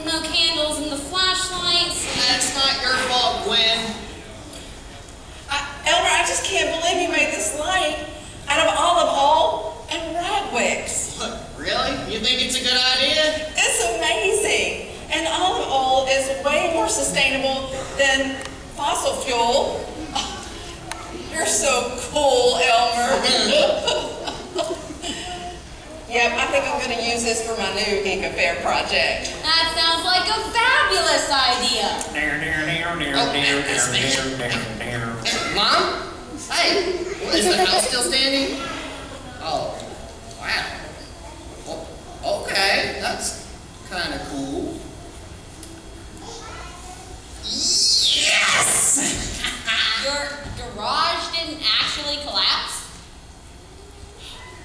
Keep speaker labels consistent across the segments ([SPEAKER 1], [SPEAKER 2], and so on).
[SPEAKER 1] no candles and the flashlights.
[SPEAKER 2] That's not your fault, Gwen.
[SPEAKER 3] Elmer, I just can't believe you made this light out of olive oil and rag wicks.
[SPEAKER 2] What, really? You think it's a good idea?
[SPEAKER 3] It's amazing. And olive oil is way more sustainable than fossil fuel. Oh, you're so cool, Elmer. Yep, I think I'm going to use this for my new Eco Fair project.
[SPEAKER 1] That sounds like a fabulous idea.
[SPEAKER 2] Mom? Hey, is the house still standing? Oh, wow. Well, okay, that's kind of cool. Yes!
[SPEAKER 1] Your garage didn't actually collapse?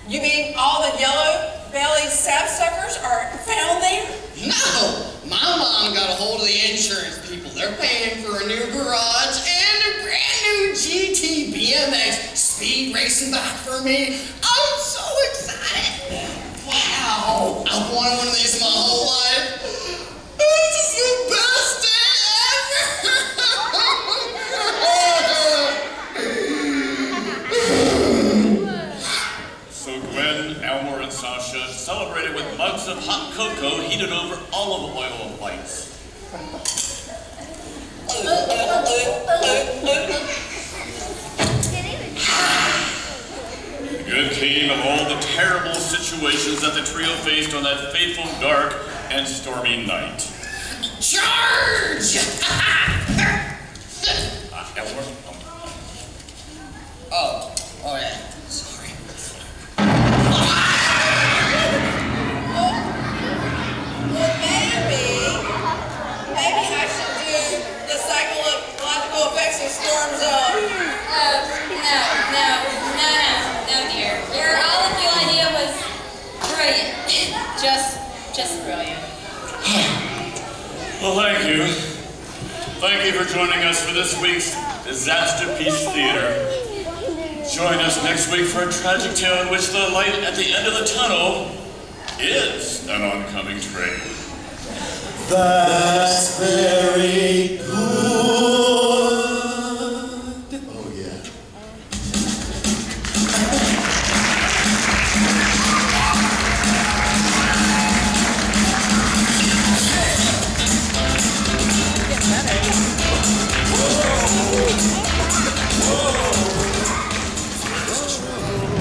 [SPEAKER 3] You mean all the yellow-bellied sapsuckers are found there?
[SPEAKER 2] No! My mom got a hold of the insurance people. They're paying for a new garage and a brand new GT BMX speed racing bike for me. I'm so excited! Wow! I've wanted one of these my whole life. This is the best day ever!
[SPEAKER 4] So Gwen, Elmer, and Sasha celebrated with mugs of hot cocoa heated over olive oil lights. The good came of all the terrible situations that the trio faced on that fateful, dark, and stormy night.
[SPEAKER 2] Charge!
[SPEAKER 4] Elmer?
[SPEAKER 2] Oh yeah. Sorry.
[SPEAKER 3] Well, maybe I should do the psychological effects of storm zone.
[SPEAKER 1] No, dear. Your olive oil idea was brilliant. just brilliant.
[SPEAKER 4] Well, thank you. Thank you for joining us for this week's Disaster Piece Theater. Join us next week for a tragic tale in which the light at the end of the tunnel is an oncoming train.
[SPEAKER 5] That's very good. Oh, yeah.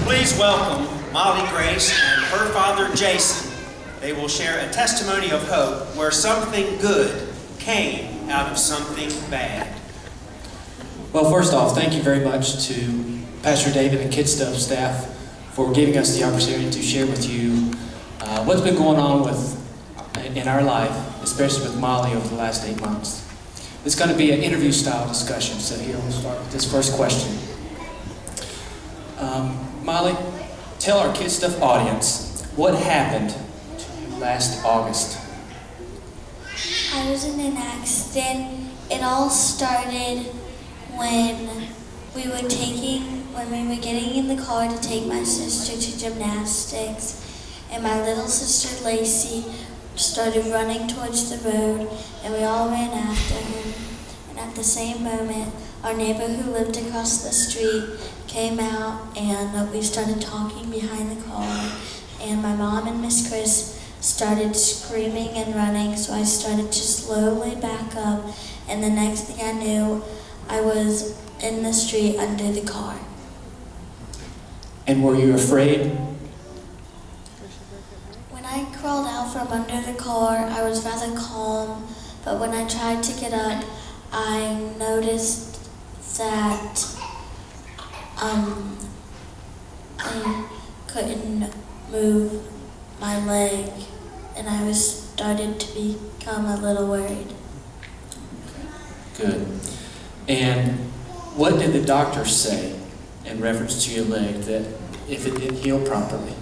[SPEAKER 6] Please welcome Molly Grace and her father Jason. They will share a testimony of hope where something good came out of something bad.
[SPEAKER 7] Well, first off, thank you very much to Pastor David and kidstuf staff for giving us the opportunity to share with you what's been going on in our life, especially with Molly over the last 8 months. It's going to be an interview-style discussion, so here we'll start with this first question. Molly, tell our kidstuf audience what happened to you last August.
[SPEAKER 8] I was in an accident. It all started when we were getting in the car to take my sister to gymnastics, and my little sister Lacey started running towards the road, and we all ran after her. And at the same moment, our neighbor who lived across the street came out, and we started talking behind the car, and my mom and Miss Chris started screaming and running, so I started to slowly back up, and the next thing I knew, I was in the street under the car.
[SPEAKER 7] And were you afraid?
[SPEAKER 8] When I crawled out from under the car, I was rather calm, but when I tried to get up, I noticed that I couldn't move my leg, and I started to become a little worried.
[SPEAKER 7] Good. And what did the doctor say in reference to your leg that if it didn't heal properly?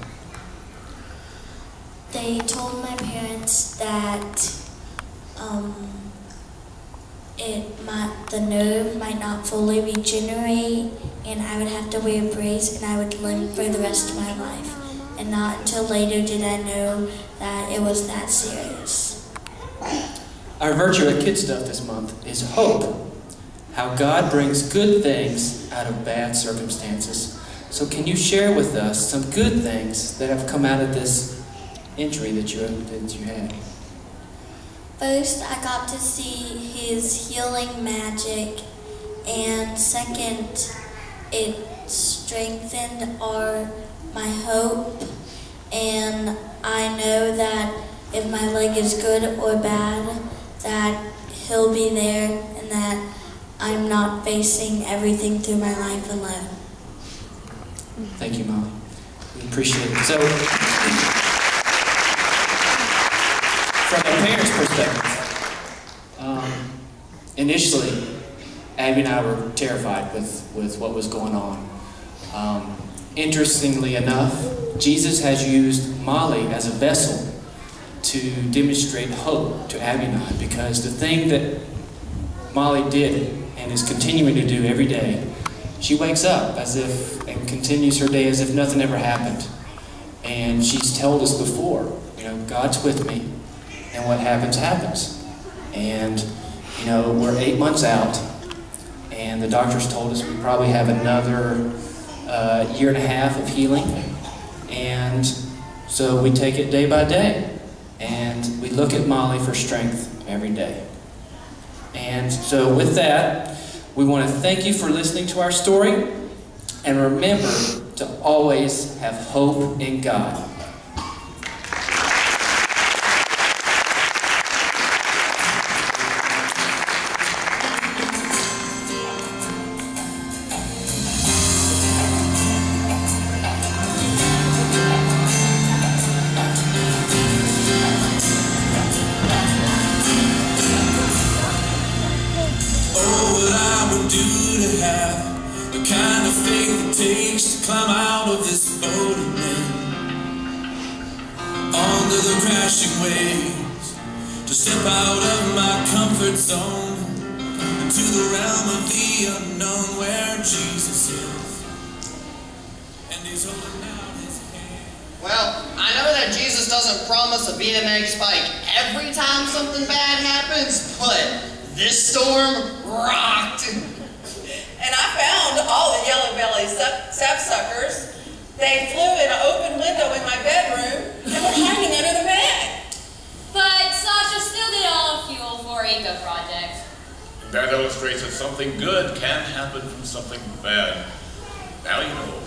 [SPEAKER 8] They told my parents that the nerve might not fully regenerate, and I would have to wear a brace, and I would limp for the rest of my life. And not until later did I know that it was that serious.
[SPEAKER 7] Our virtue at Kid Stuff this month is hope. How God brings good things out of bad circumstances. So can you share with us some good things that have come out of this entry that you had?
[SPEAKER 8] First, I got to see his healing magic, and second, it strengthened my hope, and I know that if my leg is good or bad, that he'll be there and that I'm not facing everything through my life alone.
[SPEAKER 7] Thank you, Molly. We appreciate it. So, from a parent's perspective, initially, Abby and I were terrified with what was going on. Interestingly enough, Jesus has used Molly as a vessel to demonstrate hope to Abby and I, because the thing that Molly did and is continuing to do every day, she wakes up and continues her day as if nothing ever happened. And she's told us before, God's with me, and what happens, happens. And, we're 8 months out, and the doctors told us we probably have another year and a half of healing. And so we take it day by day. And we look at Molly for strength every day. And so with that, we want to thank you for listening to our story. And remember to always have hope in God.
[SPEAKER 9] Climb out of this boat and then onto the crashing waves, to step out of my comfort zone into the realm of the unknown where Jesus is, and he's holding out his hand.
[SPEAKER 2] Well, I know that Jesus doesn't promise a BMX bike every time something bad happens, but this storm rocked.
[SPEAKER 3] And I found all the yellow belly sapsuckers. They flew in an open window in my bedroom and were hiding under the bed.
[SPEAKER 1] But Sasha still did all the fuel for Eco Project.
[SPEAKER 4] That illustrates that something good can happen from something bad. Now you know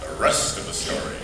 [SPEAKER 4] the rest of the story.